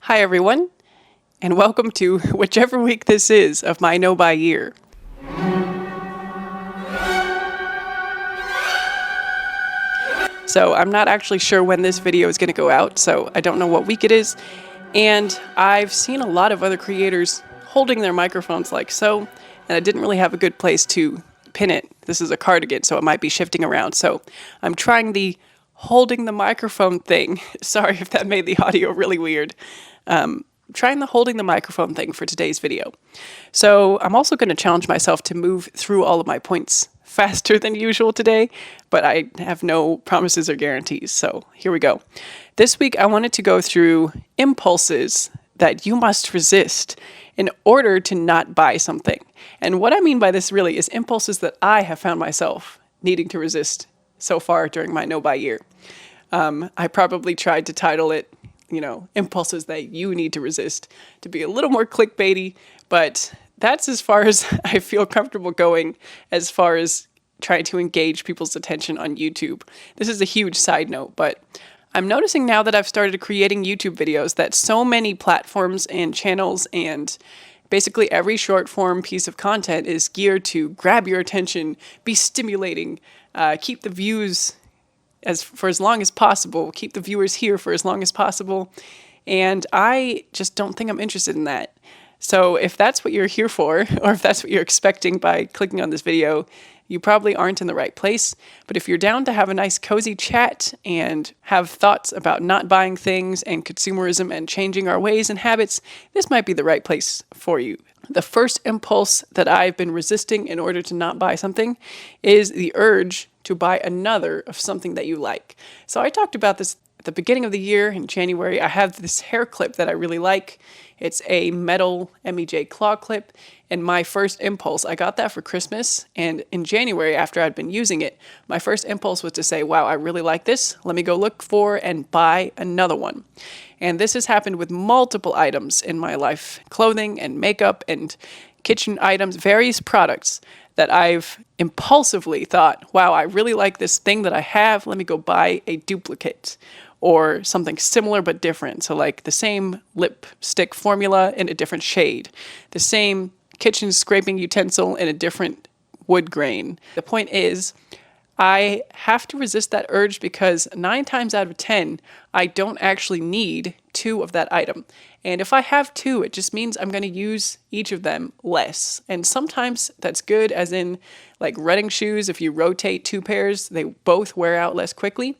Hi everyone, and welcome to whichever week this is of my no-buy year. So I'm not actually sure when this video is going to go out, so I don't know what week it is, and I've seen a lot of other creators holding their microphones like so, and I didn't really have a good place to pin it. This is a cardigan, so it might be shifting around, so I'm trying the holding the microphone thing. Sorry if that made the audio really weird. Trying the holding the microphone thing for today's video. So I'm also going to challenge myself to move through all of my points faster than usual today, but I have no promises or guarantees. So here we go. This week I wanted to go through impulses that you must resist in order to not buy something. And what I mean by this really is impulses that I have found myself needing to resist so far during my no-buy year. I probably tried to title it impulses that you need to resist to be a little more clickbaity, but that's as far as I feel comfortable going as far as trying to engage people's attention on YouTube. This is a huge side note, but I'm noticing now that I've started creating YouTube videos that so many platforms and channels and basically every short form piece of content is geared to grab your attention, be stimulating, keep the views for as long as possible, keep the viewers here for as long as possible. And I just don't think I'm interested in that. So if that's what you're here for, or if that's what you're expecting by clicking on this video, you probably aren't in the right place. But if you're down to have a nice cozy chat and have thoughts about not buying things and consumerism and changing our ways and habits, this might be the right place for you. The first impulse that I've been resisting in order to not buy something is the urge to buy another of something that you like. So I talked about this at the beginning of the year in January. I have this hair clip that I really like. It's a metal MEJ claw clip, and my first impulse, I got that for Christmas, and in January after I'd been using it, my first impulse was to say, wow, I really like this. Let me go look for and buy another one. And this has happened with multiple items in my life, clothing and makeup and kitchen items, various products that I've impulsively thought, wow, I really like this thing that I have. Let me go buy a duplicate or something similar but different. So like the same lipstick formula in a different shade, the same kitchen scraping utensil in a different wood grain. The point is, I have to resist that urge because 9 times out of 10, I don't actually need 2 of that item. And if I have 2, it just means I'm going to use each of them less. And sometimes that's good, as in like running shoes. If you rotate 2 pairs, they both wear out less quickly.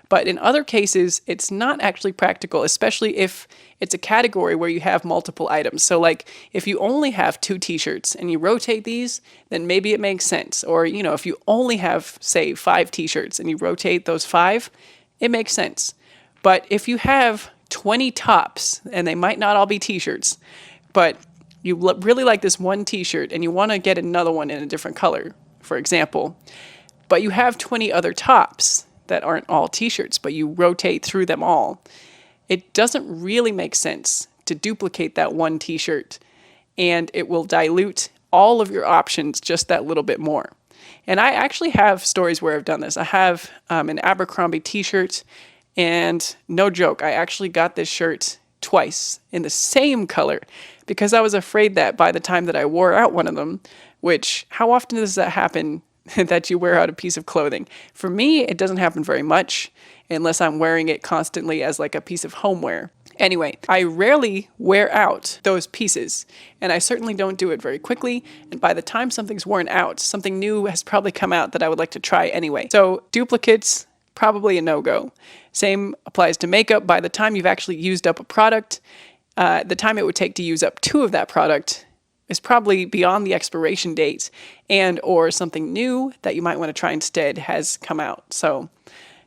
But in other cases, it's not actually practical, especially if it's a category where you have multiple items. So like if you only have 2 t-shirts and you rotate these, then maybe it makes sense. Or, if you only have, say, 5 t-shirts and you rotate those 5, it makes sense. But if you have 20 tops, and they might not all be t-shirts, but you really like this one t-shirt and you want to get another one in a different color, for example, but you have 20 other tops that aren't all t-shirts, but you rotate through them all, it doesn't really make sense to duplicate that one t-shirt, and it will dilute all of your options just that little bit more. And I actually have stories where I've done this. I have an Abercrombie t-shirt, and no joke, I actually got this shirt twice in the same color because I was afraid that by the time that I wore out one of them, which how often does that happen that you wear out a piece of clothing? For me, it doesn't happen very much unless I'm wearing it constantly as like a piece of homeware. Anyway, I rarely wear out those pieces, and I certainly don't do it very quickly. And by the time something's worn out, something new has probably come out that I would like to try anyway. So duplicates, probably a no-go. Same applies to makeup. By the time you've actually used up a product, the time it would take to use up 2 of that product is probably beyond the expiration date, and or something new that you might want to try instead has come out. So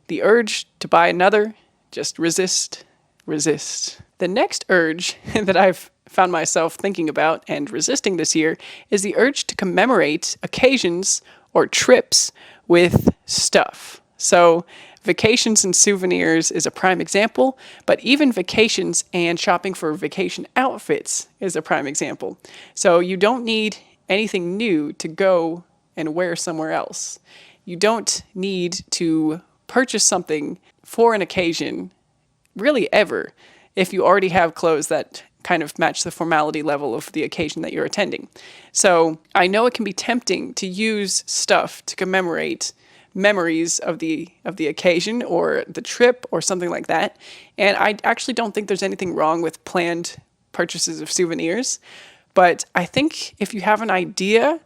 the urge to buy another, just resist. The next urge that I've found myself thinking about and resisting this year is the urge to commemorate occasions or trips with stuff. So vacations and souvenirs is a prime example, but even vacations and shopping for vacation outfits is a prime example. So you don't need anything new to go and wear somewhere else. You don't need to purchase something for an occasion, really ever. if you already have clothes that kind of match the formality level of the occasion that you're attending. So I know it can be tempting to use stuff to commemorate memories of the occasion or the trip or something like that. And I actually don't think there's anything wrong with planned purchases of souvenirs. But I think if you have an idea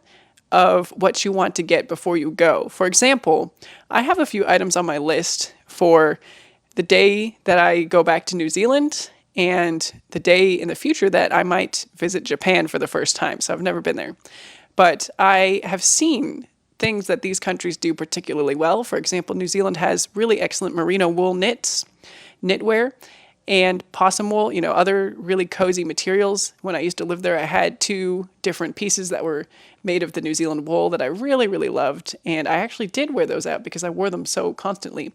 of what you want to get before you go. For example, I have a few items on my list for the day that I go back to New Zealand and the day in the future that I might visit Japan for the first time. So I've never been there. But I have seen things that these countries do particularly well. For example, New Zealand has really excellent merino wool knitwear, and possum wool, other really cozy materials. When I used to live there, I had 2 different pieces that were made of the New Zealand wool that I really, really loved. And I actually did wear those out because I wore them so constantly.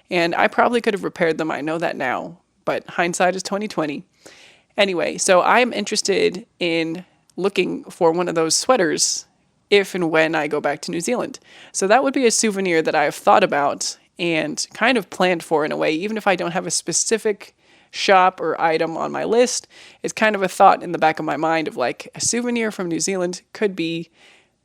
And I probably could have repaired them. I know that now, but hindsight is 2020. Anyway, so I'm interested in looking for one of those sweaters if and when I go back to New Zealand. So that would be a souvenir that I've thought about and kind of planned for in a way, even if I don't have a specific shop or item on my list. It's kind of a thought in the back of my mind of like a souvenir from New Zealand could be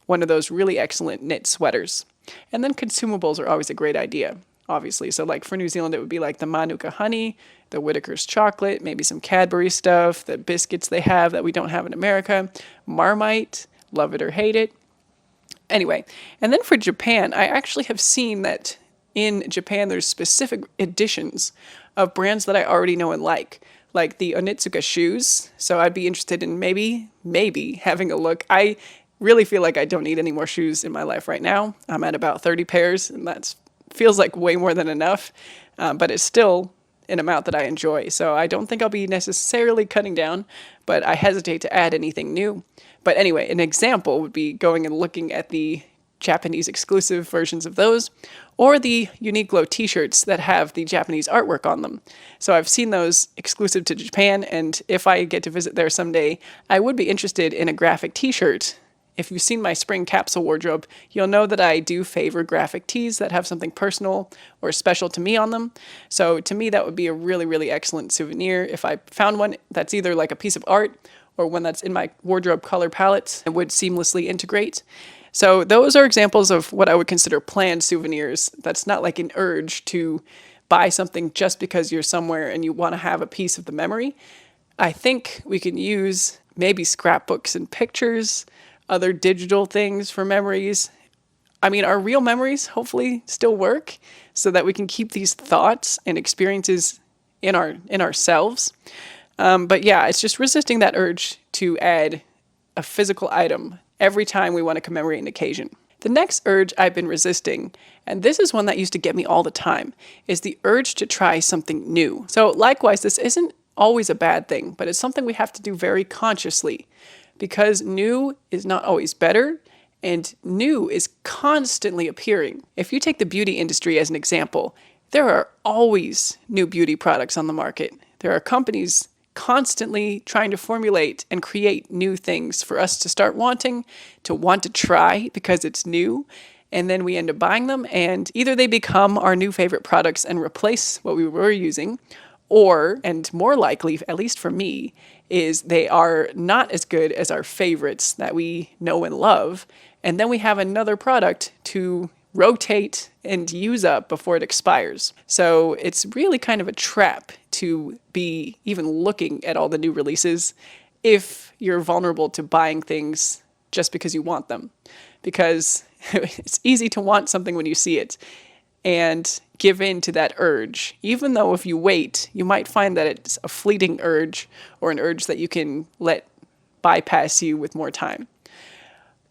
one of those really excellent knit sweaters. And then consumables are always a great idea, obviously. So like for New Zealand, it would be like the Manuka honey, the Whitaker's chocolate, maybe some Cadbury stuff, the biscuits they have that we don't have in America, Marmite, love it or hate it. Anyway, and then for Japan, I actually have seen that in Japan there's specific editions of brands that I already know and like the Onitsuka shoes. So I'd be interested in maybe having a look. I really feel like I don't need any more shoes in my life right now. I'm at about 30 pairs, and that feels like way more than enough, but it's still an amount that I enjoy. So I don't think I'll be necessarily cutting down, but I hesitate to add anything new. But anyway, an example would be going and looking at the Japanese exclusive versions of those, or the Uniqlo t-shirts that have the Japanese artwork on them. So I've seen those exclusive to Japan, and if I get to visit there someday, I would be interested in a graphic t-shirt. If you've seen my spring capsule wardrobe, you'll know that I do favor graphic tees that have something personal or special to me on them. So to me, that would be a really, really excellent souvenir. If I found one that's either like a piece of art or one that's in my wardrobe color palette and would seamlessly integrate. So those are examples of what I would consider planned souvenirs. That's not like an urge to buy something just because you're somewhere and you want to have a piece of the memory. I think we can use maybe scrapbooks and pictures, other digital things for memories. I mean, our real memories hopefully still work so that we can keep these thoughts and experiences in ourselves. But yeah, it's just resisting that urge to add a physical item every time we want to commemorate an occasion. The next urge I've been resisting, and this is one that used to get me all the time, is the urge to try something new. So likewise, this isn't always a bad thing, but it's something we have to do very consciously because new is not always better and new is constantly appearing. If you take the beauty industry as an example, there are always new beauty products on the market. There are companies constantly trying to formulate and create new things for us to want to try because it's new. And then we end up buying them, and either they become our new favorite products and replace what we were using, or, and more likely, at least for me, is they are not as good as our favorites that we know and love. And then we have another product to rotate and use up before it expires. So it's really kind of a trap to be even looking at all the new releases if you're vulnerable to buying things just because you want them. Because it's easy to want something when you see it and give in to that urge. Even though if you wait, you might find that it's a fleeting urge or an urge that you can let bypass you with more time.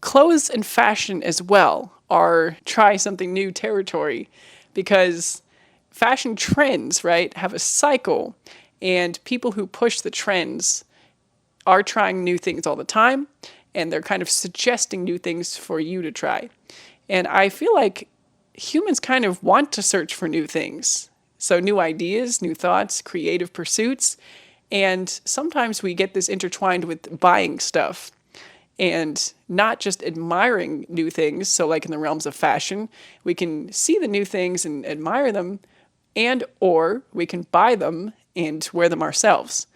Clothes and fashion as well are try something new territory because fashion trends, right, have a cycle, and people who push the trends are trying new things all the time, and they're kind of suggesting new things for you to try. And I feel like humans kind of want to search for new things. So new ideas, new thoughts, creative pursuits, and sometimes we get this intertwined with buying stuff and not just admiring new things. So like in the realms of fashion, we can see the new things and admire them, and or we can buy them and wear them ourselves.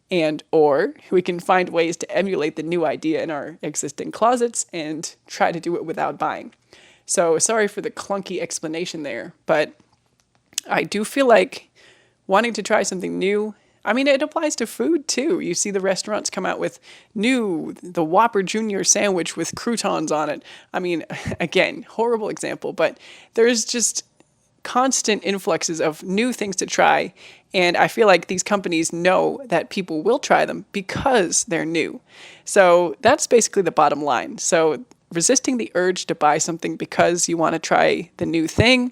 And or we can find ways to emulate the new idea in our existing closets and try to do it without buying. So sorry for the clunky explanation there, but I do feel like wanting to try something new, I mean, it applies to food too. You see the restaurants come out with the Whopper Junior sandwich with croutons on it. I mean, again, horrible example, but there's just constant influxes of new things to try. And I feel like these companies know that people will try them because they're new. So that's basically the bottom line. So resisting the urge to buy something because you want to try the new thing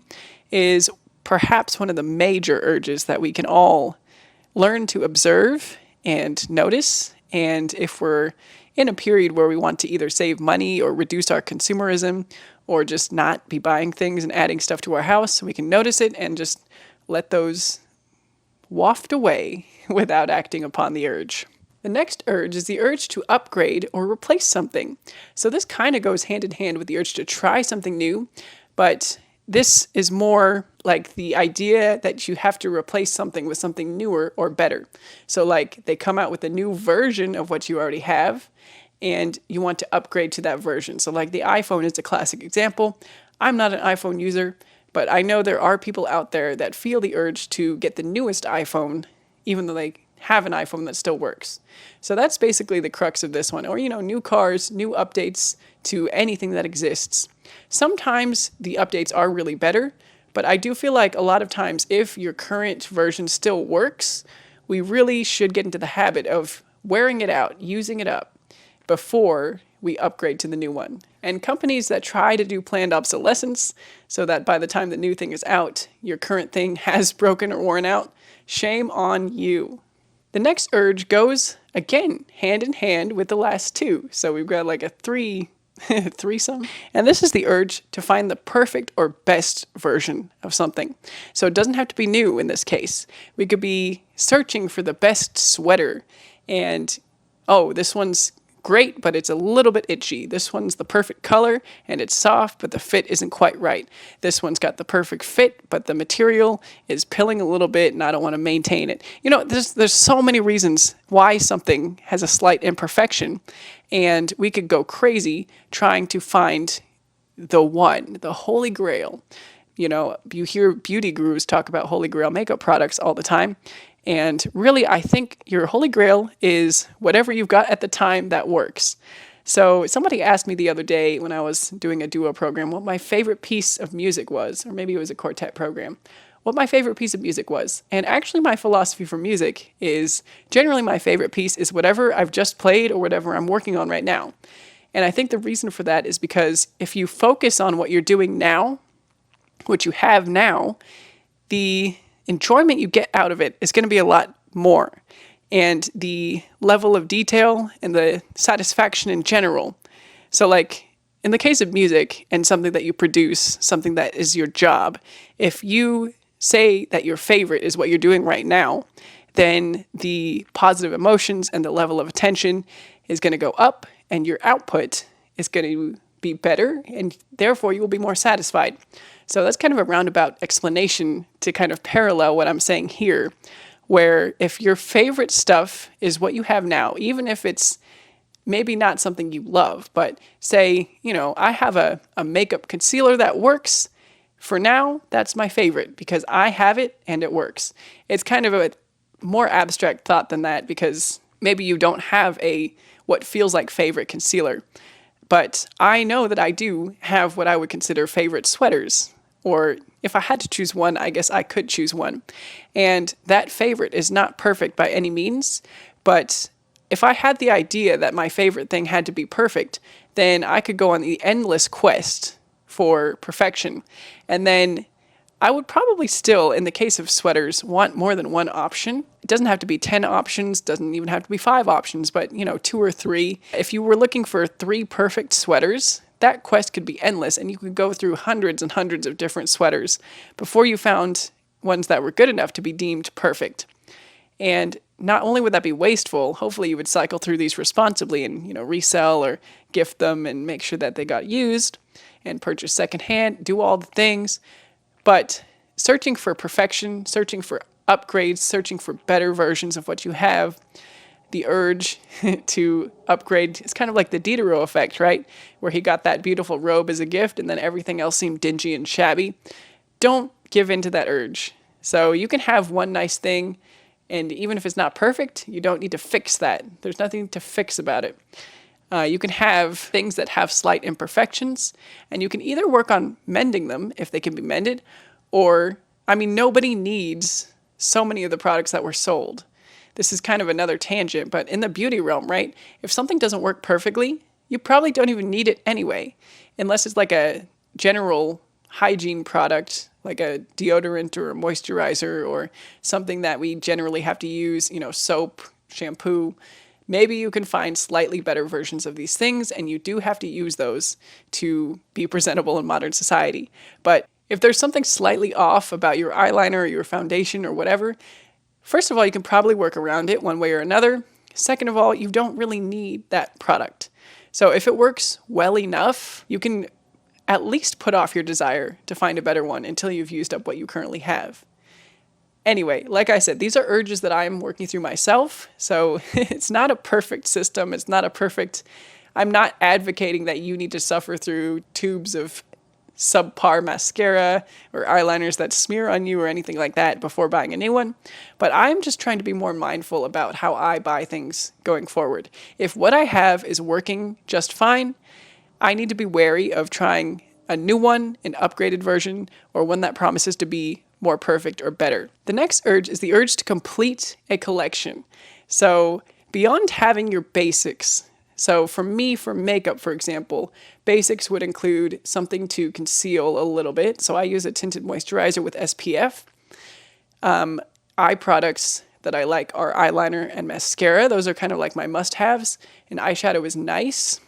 is perhaps one of the major urges that we can all learn to observe and notice. And if we're in a period where we want to either save money or reduce our consumerism or just not be buying things and adding stuff to our house, we can notice it and just let those waft away without acting upon the urge. The next urge is the urge to upgrade or replace something. So this kind of goes hand in hand with the urge to try something new, but this is more like the idea that you have to replace something with something newer or better. So like they come out with a new version of what you already have and you want to upgrade to that version. So like the iPhone is a classic example. I'm not an iPhone user, but I know there are people out there that feel the urge to get the newest iPhone, even though they have an iPhone that still works. So that's basically the crux of this one. Or, new cars, new updates to anything that exists. Sometimes the updates are really better, but I do feel like a lot of times if your current version still works, we really should get into the habit of wearing it out, using it up before we upgrade to the new one. And companies that try to do planned obsolescence so that by the time the new thing is out, your current thing has broken or worn out, shame on you. The next urge goes, again, hand in hand with the last two. So we've got like a threesome. And this is the urge to find the perfect or best version of something. So it doesn't have to be new in this case. We could be searching for the best sweater and, oh, this one's great, but it's a little bit itchy. This one's the perfect color and it's soft, but the fit isn't quite right. This one's got the perfect fit, but the material is pilling a little bit and I don't want to maintain it. There's so many reasons why something has a slight imperfection, and we could go crazy trying to find the one, the holy grail. You hear beauty gurus talk about holy grail makeup products all the time. And really, I think your holy grail is whatever you've got at the time that works. So somebody asked me the other day when I was doing a duo program what my favorite piece of music was, or maybe it was a quartet program, what my favorite piece of music was. And actually my philosophy for music is generally my favorite piece is whatever I've just played or whatever I'm working on right now. And I think the reason for that is because if you focus on what you're doing now, what you have now, the enjoyment you get out of it is going to be a lot more. And the level of detail and the satisfaction in general. So like in the case of music and something that you produce, something that is your job, if you say that your favorite is what you're doing right now, then the positive emotions and the level of attention is going to go up and your output is going to be better and therefore you will be more satisfied. So that's kind of a roundabout explanation to kind of parallel what I'm saying here, where if your favorite stuff is what you have now, even if it's maybe not something you love, but say, I have a makeup concealer that works. For now, that's my favorite because I have it and it works. It's kind of a more abstract thought than that because maybe you don't have what feels like favorite concealer. But I know that I do have what I would consider favorite sweaters. Or if I had to choose one, I guess I could choose one. And that favorite is not perfect by any means. But if I had the idea that my favorite thing had to be perfect, then I could go on the endless quest for perfection. And then I would probably still, in the case of sweaters, want more than one option. It doesn't have to be 10 options, doesn't even have to be 5 options, but 2 or 3. If you were looking for 3 perfect sweaters, that quest could be endless and you could go through hundreds and hundreds of different sweaters before you found ones that were good enough to be deemed perfect. And not only would that be wasteful, hopefully you would cycle through these responsibly and, resell or gift them and make sure that they got used and purchase secondhand, do all the things. But searching for perfection, searching for upgrades, searching for better versions of what you have, the urge to upgrade. It's kind of like the Diderot effect, right? Where he got that beautiful robe as a gift and then everything else seemed dingy and shabby. Don't give in to that urge. So you can have one nice thing, and even if it's not perfect, you don't need to fix that. There's nothing to fix about it. You can have things that have slight imperfections, and you can either work on mending them if they can be mended, or, I mean, nobody needs so many of the products that were sold. This is kind of another tangent, but in the beauty realm, right? If something doesn't work perfectly, you probably don't even need it anyway, unless it's like a general hygiene product, like a deodorant or a moisturizer or something that we generally have to use, soap, shampoo. Maybe you can find slightly better versions of these things, and you do have to use those to be presentable in modern society. But if there's something slightly off about your eyeliner or your foundation or whatever, first of all, you can probably work around it one way or another. Second of all, you don't really need that product. So if it works well enough, you can at least put off your desire to find a better one until you've used up what you currently have. Anyway, like I said, these are urges that I'm working through myself. So it's not a perfect system. I'm not advocating that you need to suffer through tubes of subpar mascara or eyeliners that smear on you or anything like that before buying a new one. But I'm just trying to be more mindful about how I buy things going forward. If what I have is working just fine, I need to be wary of trying a new one, an upgraded version, or one that promises to be more perfect or better. The next urge is the urge to complete a collection. So beyond having your basics, so for me, for makeup, for example, basics would include something to conceal a little bit. So I use a tinted moisturizer with SPF. Eye products that I like are eyeliner and mascara. Those are kind of like my must-haves. And eyeshadow is nice.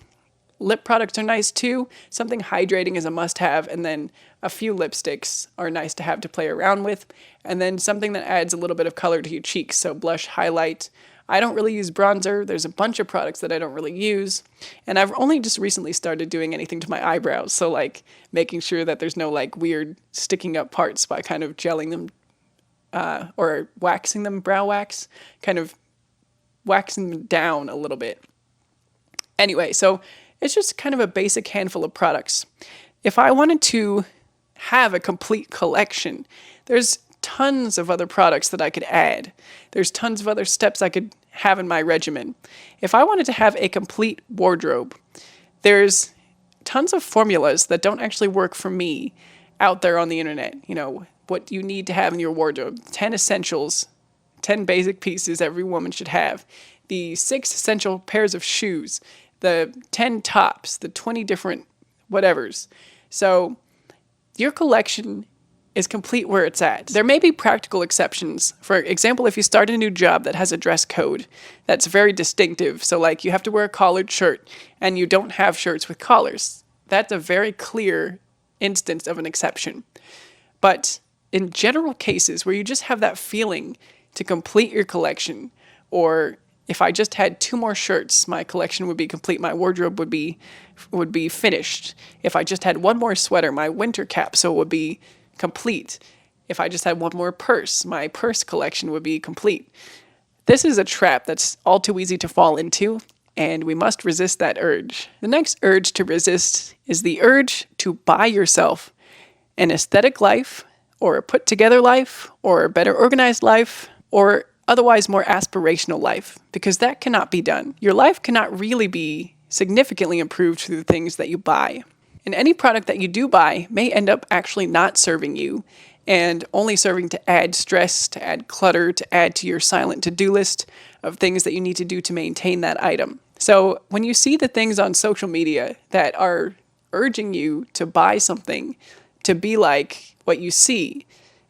Lip products are nice too. Something hydrating is a must-have, and then a few lipsticks are nice to have to play around with. And then something that adds a little bit of color to your cheeks, so blush, highlight. I don't really use bronzer. There's a bunch of products that I don't really use. And I've only just recently started doing anything to my eyebrows, so like making sure that there's no like weird sticking up parts by kind of gelling them or waxing them, brow wax, kind of waxing them down a little bit. Anyway, so it's just kind of a basic handful of products. If I wanted to have a complete collection, there's tons of other products that I could add. There's tons of other steps I could have in my regimen. If I wanted to have a complete wardrobe, there's tons of formulas that don't actually work for me out there on the internet. What you need to have in your wardrobe. 10 essentials, 10 basic pieces every woman should have. The 6 essential pairs of shoes. The 10 tops, the 20 different whatevers. So your collection is complete where it's at. There may be practical exceptions. For example, if you start a new job that has a dress code that's very distinctive, so like you have to wear a collared shirt and you don't have shirts with collars, that's a very clear instance of an exception. But in general cases where you just have that feeling to complete your collection, or if I just had 2 more shirts, my collection would be complete. My wardrobe would be finished. If I just had 1 more sweater, my winter capsule would be complete. If I just had 1 more purse, my purse collection would be complete. This is a trap that's all too easy to fall into, and we must resist that urge. The next urge to resist is the urge to buy yourself an aesthetic life, or a put-together life, or a better organized life, or otherwise more aspirational life, because that cannot be done. Your life cannot really be significantly improved through the things that you buy. And any product that you do buy may end up actually not serving you and only serving to add stress, to add clutter, to add to your silent to-do list of things that you need to do to maintain that item. So when you see the things on social media that are urging you to buy something to be like what you see,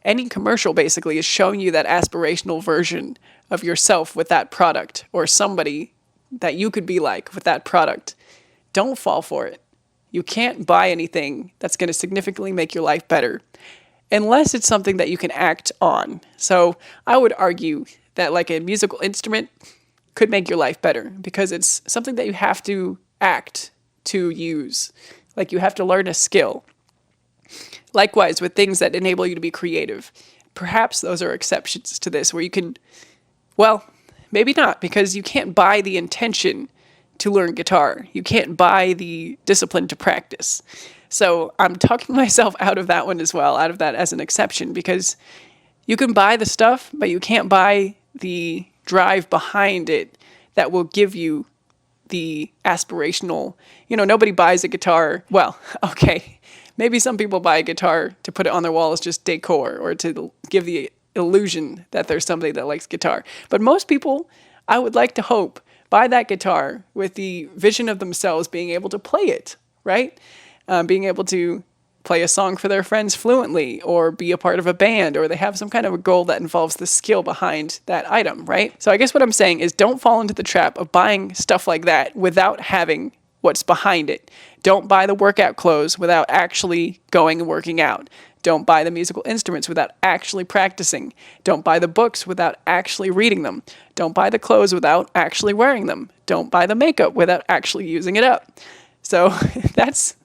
any commercial basically is showing you that aspirational version of yourself with that product, or somebody that you could be like with that product. Don't fall for it. You can't buy anything that's going to significantly make your life better unless it's something that you can act on. So I would argue that like a musical instrument could make your life better because it's something that you have to act to use. Like you have to learn a skill. Likewise, with things that enable you to be creative, perhaps those are exceptions to this where you can, well, maybe not, because you can't buy the intention to learn guitar. You can't buy the discipline to practice. So I'm talking myself out of that one as well, out of that as an exception, because you can buy the stuff, but you can't buy the drive behind it that will give you the aspirational, nobody buys a guitar. Well, okay, maybe some people buy a guitar to put it on their wall as just decor or to give the illusion that there's somebody that likes guitar. But most people, I would like to hope, buy that guitar with the vision of themselves being able to play it, right? Being able to play a song for their friends fluently, or be a part of a band, or they have some kind of a goal that involves the skill behind that item, right? So I guess what I'm saying is don't fall into the trap of buying stuff like that without having what's behind it. Don't buy the workout clothes without actually going and working out. Don't buy the musical instruments without actually practicing. Don't buy the books without actually reading them. Don't buy the clothes without actually wearing them. Don't buy the makeup without actually using it up. So that's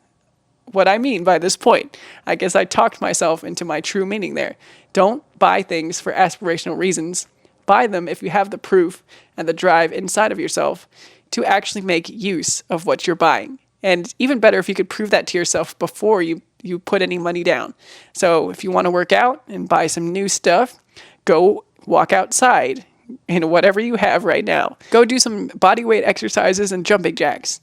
what I mean by this point. I guess I talked myself into my true meaning there. Don't buy things for aspirational reasons. Buy them if you have the proof and the drive inside of yourself to actually make use of what you're buying. And even better if you could prove that to yourself before you put any money down. So if you want to work out and buy some new stuff, go walk outside in whatever you have right now. Go do some body weight exercises and jumping jacks.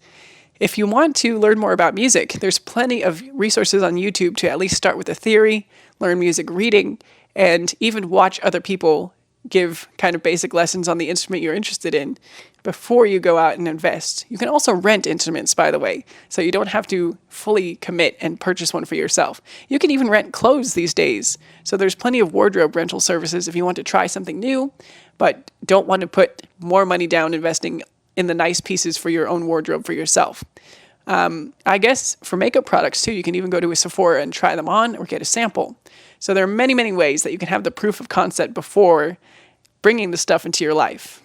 If you want to learn more about music, there's plenty of resources on YouTube to at least start with a theory, learn music reading, and even watch other people give kind of basic lessons on the instrument you're interested in before you go out and invest. You can also rent instruments, by the way, so you don't have to fully commit and purchase one for yourself. You can even rent clothes these days. So there's plenty of wardrobe rental services if you want to try something new, but don't want to put more money down investing in the nice pieces for your own wardrobe for yourself. I guess for makeup products too, you can even go to a Sephora and try them on or get a sample. So there are many, many ways that you can have the proof of concept before bringing the stuff into your life.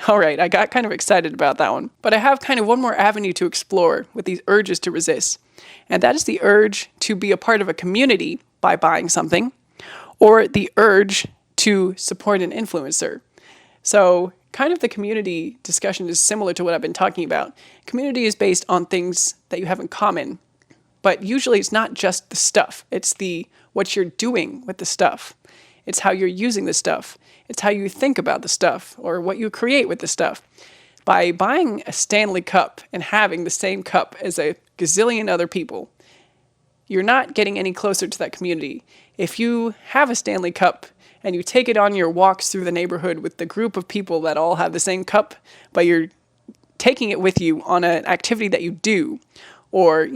All right, I got kind of excited about that one. But I have kind of one more avenue to explore with these urges to resist. And that is the urge to be a part of a community by buying something, or the urge to support an influencer. So kind of the community discussion is similar to what I've been talking about. Community is based on things that you have in common, but usually it's not just the stuff. It's what you're doing with the stuff. It's how you're using the stuff. It's how you think about the stuff or what you create with the stuff. By buying a Stanley Cup and having the same cup as a gazillion other people, you're not getting any closer to that community. If you have a Stanley Cup and you take it on your walks through the neighborhood with the group of people that all have the same cup, but you're taking it with you on an activity that you do, or,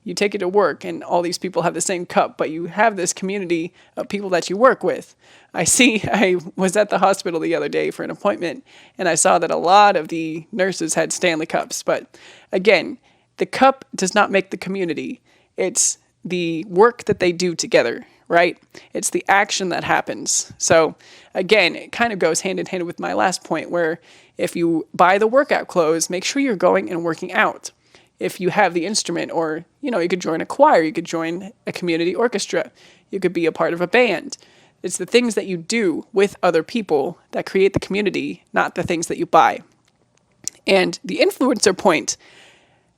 you take it to work and all these people have the same cup, but you have this community of people that you work with. I was at the hospital the other day for an appointment, and I saw that a lot of the nurses had Stanley Cups. But again, the cup does not make the community. It's the work that they do together, right? It's the action that happens. So again, it kind of goes hand in hand with my last point, where if you buy the workout clothes, make sure you're going and working out. If you have the instrument, or, you could join a choir, you could join a community orchestra, you could be a part of a band. It's the things that you do with other people that create the community, not the things that you buy. And the influencer point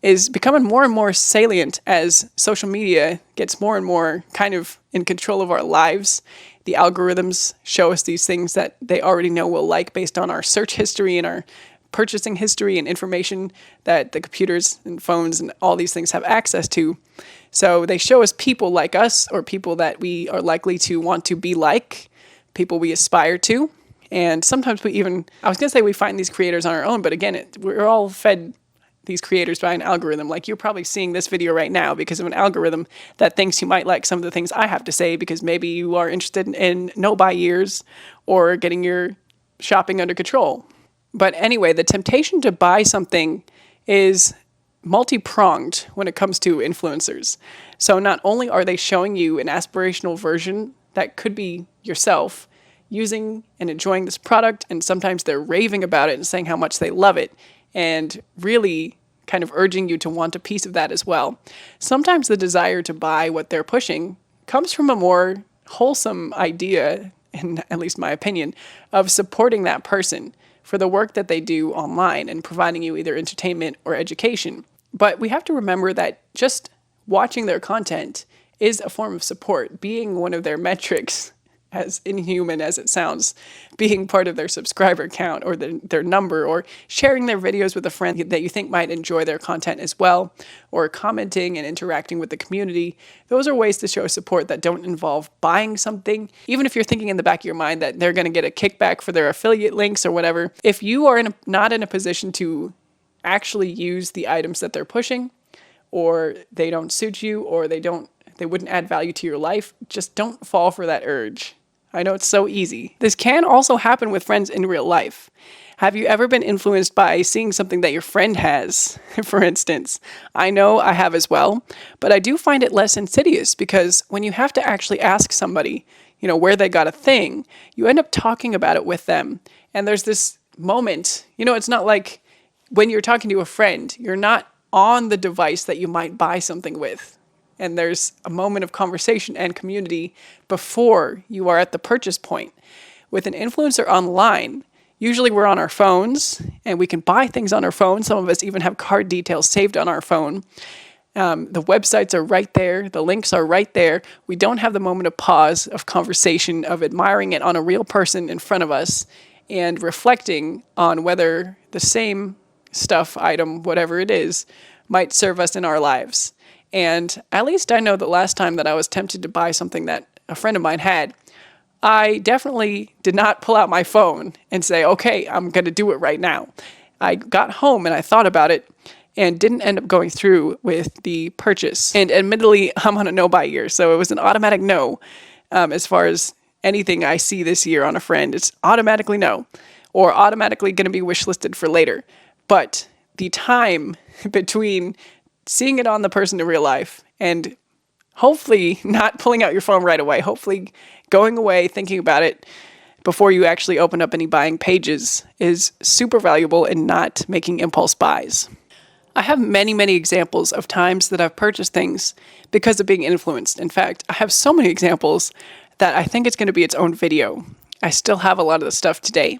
is becoming more and more salient as social media gets more and more kind of in control of our lives. The algorithms show us these things that they already know we'll like based on our search history and our purchasing history and information that the computers and phones and all these things have access to. So they show us people like us, or people that we are likely to want to be like, people we aspire to. And sometimes we find these creators on our own, but again, we're all fed these creators by an algorithm. Like, you're probably seeing this video right now because of an algorithm that thinks you might like some of the things I have to say, because maybe you are interested in no-buy years or getting your shopping under control. But anyway, the temptation to buy something is multi-pronged when it comes to influencers. So not only are they showing you an aspirational version that could be yourself using and enjoying this product, and sometimes they're raving about it and saying how much they love it and really kind of urging you to want a piece of that as well. Sometimes the desire to buy what they're pushing comes from a more wholesome idea, in at least my opinion, of supporting that person for the work that they do online and providing you either entertainment or education. But we have to remember that just watching their content is a form of support, being one of their metrics, as inhuman as it sounds, being part of their subscriber count or their number, or sharing their videos with a friend that you think might enjoy their content as well, or commenting and interacting with the community. Those are ways to show support that don't involve buying something, even if you're thinking in the back of your mind that they're going to get a kickback for their affiliate links or whatever. If you are not in a position to actually use the items that they're pushing, or they don't suit you, or they wouldn't add value to your life, just don't fall for that urge. I know it's so easy. This can also happen with friends in real life. Have you ever been influenced by seeing something that your friend has, for instance? I know I have as well, but I do find it less insidious because when you have to actually ask somebody, where they got a thing, you end up talking about it with them. And there's this moment, it's not like when you're talking to a friend, you're not on the device that you might buy something with. And there's a moment of conversation and community before you are at the purchase point. With an influencer online, usually we're on our phones and we can buy things on our phone. Some of us even have card details saved on our phone. The websites are right there. The links are right there. We don't have the moment of pause, of conversation, of admiring it on a real person in front of us and reflecting on whether the same stuff, item, whatever it is, might serve us in our lives. And at least I know the last time that I was tempted to buy something that a friend of mine had, I definitely did not pull out my phone and say, okay, I'm going to do it right now. I got home and I thought about it and didn't end up going through with the purchase. And admittedly, I'm on a no-buy year, so it was an automatic no. As far as anything I see this year on a friend, it's automatically no, or automatically going to be wishlisted for later. But the time between seeing it on the person in real life and hopefully not pulling out your phone right away, hopefully going away, thinking about it before you actually open up any buying pages is super valuable in not making impulse buys. I have many, many examples of times that I've purchased things because of being influenced. In fact, I have so many examples that I think it's going to be its own video. I still have a lot of the stuff today.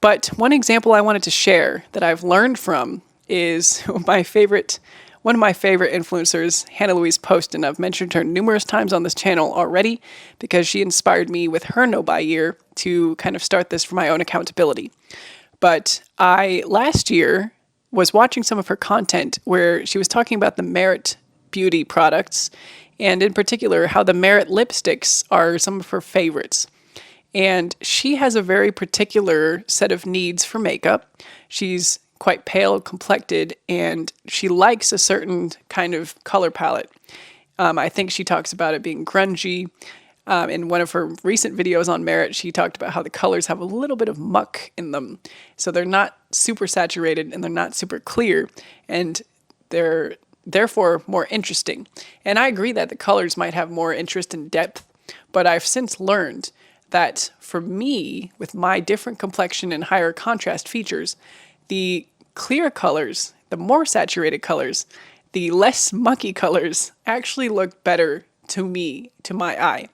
But one example I wanted to share that I've learned from is one of my favorite influencers, Hannah Louise Post, and I've mentioned her numerous times on this channel already because she inspired me with her no-buy year to kind of start this for my own accountability. But I, last year, was watching some of her content where she was talking about the Merit beauty products, and in particular, how the Merit lipsticks are some of her favorites. And she has a very particular set of needs for makeup. She's quite pale complected, and she likes a certain kind of color palette. I think she talks about it being grungy. In one of her recent videos on Merit, she talked about how the colors have a little bit of muck in them. So they're not super saturated and they're not super clear, and they're therefore more interesting. And I agree that the colors might have more interest and depth, but I've since learned that for me, with my different complexion and higher contrast features, the clear colors, the more saturated colors, the less mucky colors actually look better to me, to my eye.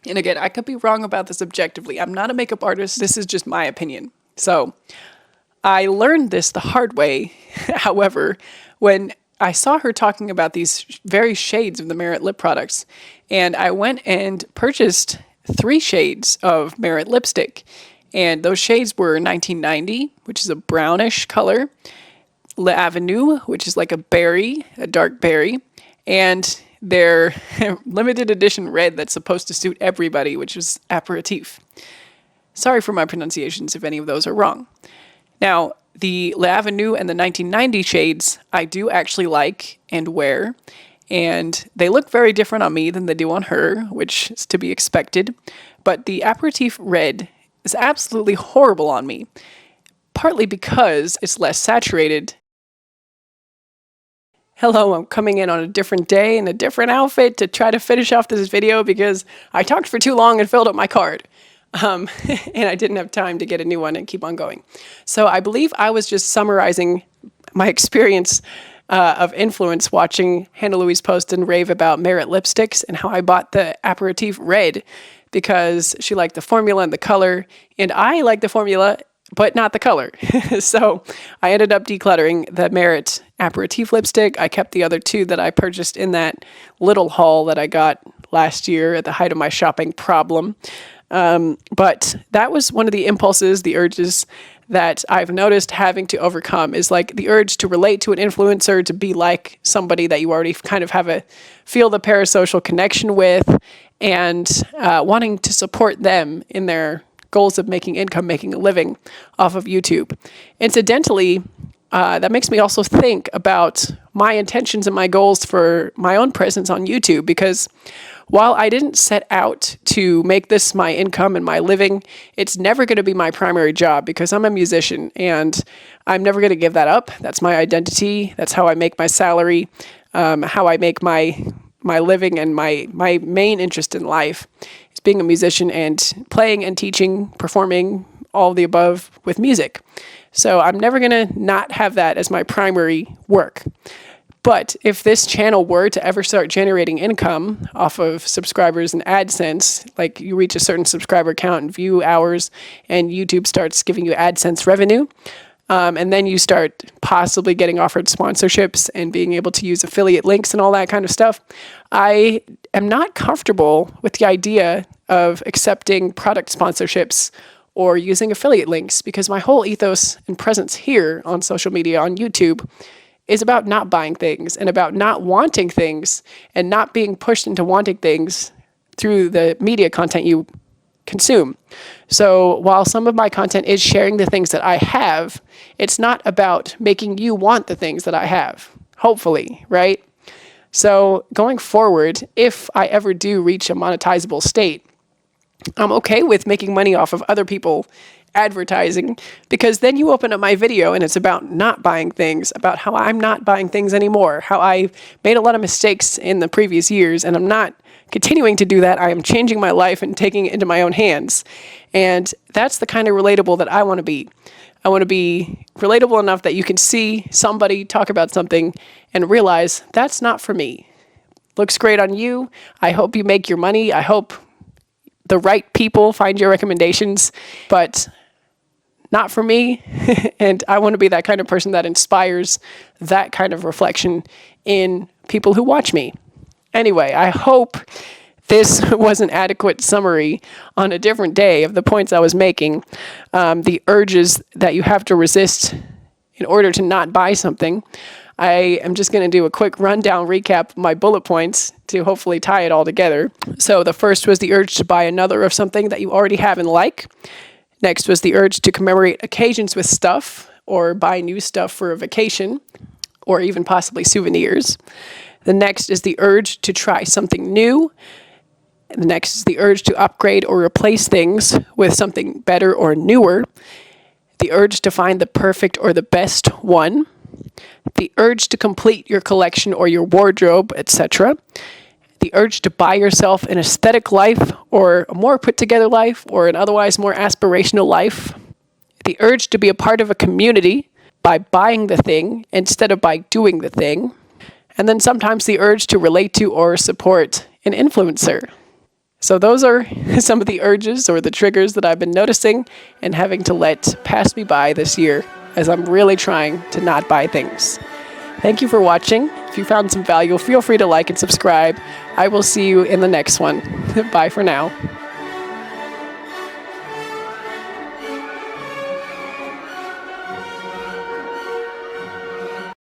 And again, I could be wrong about this objectively. I'm not a makeup artist. This is just my opinion. So I learned this the hard way, however, when I saw her talking about these various shades of the Merit lip products. And I went and purchased 3 shades of Merit lipstick. And those shades were 1990, which is a brownish color, L'Avenue, which is like a berry, a dark berry, and their limited edition red that's supposed to suit everybody, which is aperitif. Sorry for my pronunciations if any of those are wrong. Now, the L'Avenue and the 1990 shades I do actually like and wear, and they look very different on me than they do on her, which is to be expected. But the aperitif red is absolutely horrible on me, partly because it's less saturated. Hello, I'm coming in on a different day in a different outfit to try to finish off this video because I talked for too long and filled up my card. And I didn't have time to get a new one and keep on going. So I believe I was just summarizing my experience of influence watching Hannah Louise post and rave about Merit lipsticks and how I bought the Aperitif Red because she liked the formula and the color, and I like the formula but not the color. So I ended up decluttering the Merit Aperitif lipstick. I kept the other two that I purchased in that little haul that I got last year at the height of my shopping problem. But that was one of the impulses, the urges that I've noticed having to overcome, is like the urge to relate to an influencer, to be like somebody that you already kind of feel the parasocial connection with, and wanting to support them in their goals of making income, making a living off of YouTube. Incidentally, that makes me also think about my intentions and my goals for my own presence on YouTube, because while I didn't set out to make this my income and my living, it's never going to be my primary job because I'm a musician and I'm never going to give that up. That's my identity. That's how I make my salary, how I make my living, and my main interest in life is being a musician and playing and teaching, performing, all of the above with music. So I'm never going to not have that as my primary work. But if this channel were to ever start generating income off of subscribers and AdSense, like you reach a certain subscriber count and view hours and YouTube starts giving you AdSense revenue, and then you start possibly getting offered sponsorships and being able to use affiliate links and all that kind of stuff, I am not comfortable with the idea of accepting product sponsorships or using affiliate links, because my whole ethos and presence here on social media, on YouTube, is about not buying things and about not wanting things and not being pushed into wanting things through the media content you consume. So while some of my content is sharing the things that I have, it's not about making you want the things that I have, hopefully, right? So going forward, if I ever do reach a monetizable state, I'm okay with making money off of other people advertising, because then you open up my video and it's about not buying things, about how I'm not buying things anymore, how I made a lot of mistakes in the previous years and I'm not continuing to do that. I am changing my life and taking it into my own hands. And that's the kind of relatable that I want to be. I want to be relatable enough that you can see somebody talk about something and realize that's not for me. Looks great on you. I hope you make your money. I hope the right people find your recommendations, but not for me. And I want to be that kind of person that inspires that kind of reflection in people who watch me. Anyway, I hope this was an adequate summary on a different day of the points I was making, the urges that you have to resist in order to not buy something. I am just going to do a quick rundown recap of my bullet points to hopefully tie it all together. So the first was the urge to buy another of something that you already have and like. Next was the urge to commemorate occasions with stuff or buy new stuff for a vacation or even possibly souvenirs. The next is the urge to try something new. And the next is the urge to upgrade or replace things with something better or newer. The urge to find the perfect or the best one. The urge to complete your collection or your wardrobe, etc. The urge to buy yourself an aesthetic life or a more put together life or an otherwise more aspirational life. The urge to be a part of a community by buying the thing instead of by doing the thing. And then sometimes the urge to relate to or support an influencer. So those are some of the urges or the triggers that I've been noticing and having to let pass me by this year as I'm really trying to not buy things. Thank you for watching. If you found some value, feel free to like and subscribe. I will see you in the next one. Bye for now.